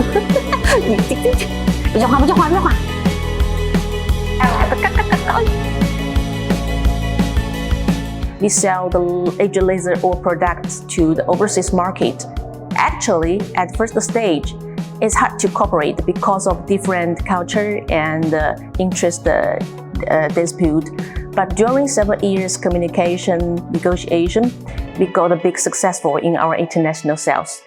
不讲话，不讲话，不讲话。We sell the HG laser or products to the overseas market. Actually, at first stage, it's hard to cooperate because of different culture and interest dispute. But during several years communication, negotiation, we got a big successful in our international sales.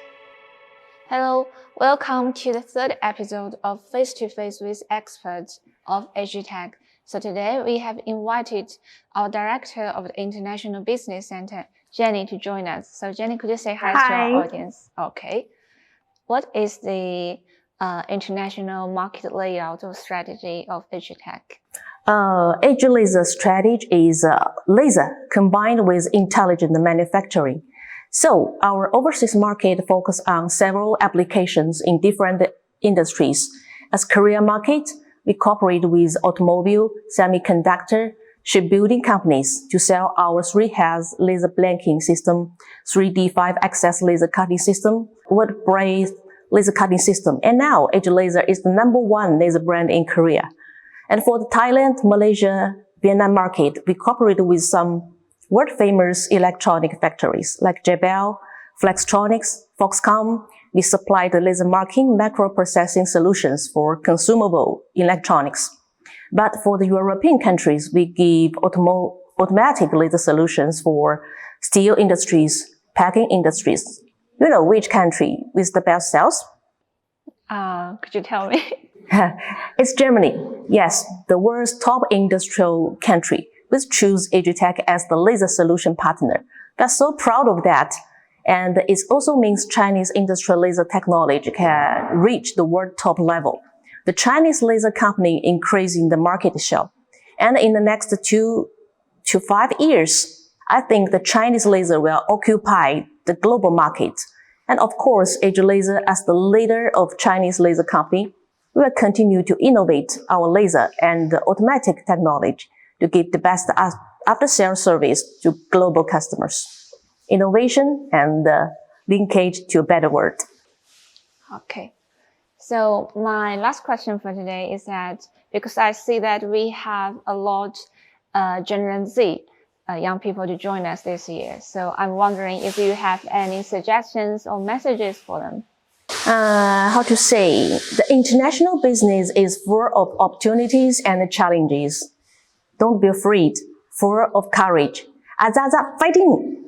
Hello, welcome to the third episode of Face to Face with Experts of HGTECH. So today we have invited our Director of the International Business Center, Jenny, to join us. So Jenny, could you say hi to our audience? Okay. What is the international market layout or strategy of HGTECH? HG laser strategy is laser combined with intelligent manufacturing. So our overseas market focus on several applications in different industries. As Korea market, we cooperate with automobile, semiconductor, shipbuilding companies to sell our 3-Hz laser blanking system, 3D 5-axis laser cutting system, wood braid laser cutting system. And now HG laser is the #1 laser brand in Korea. And for the Thailand, Malaysia, Vietnam market, we cooperate with some world-famous electronic factories like Jebel, Flextronics, Foxconn. We supply the laser marking microprocessing solutions for consumable electronics. But for the European countries, we give automatic laser solutions for steel industries, packing industries. You know which country with the best sales? Could you tell me? It's Germany. Yes, the world's top industrial country, which choose HGTECH as the laser solution partner. We're so proud of that. And it also means Chinese industrial laser technology can reach the world top level. The Chinese laser company increasing the market share. And in the next 2 to 5 years, I think the Chinese laser will occupy the global market. And of course, HG Laser as the leader of Chinese laser company, we will continue to innovate our laser and automatic technology to give the best after-sales service to global customers. Innovation and linkage to a better world. Okay. So my last question for today is that because I see that we have a lot Gen Z young people to join us this year. So I'm wondering if you have any suggestions or messages for them. How to say, the international business is full of opportunities and challenges. Don't be afraid, full of courage. Azaza, fighting!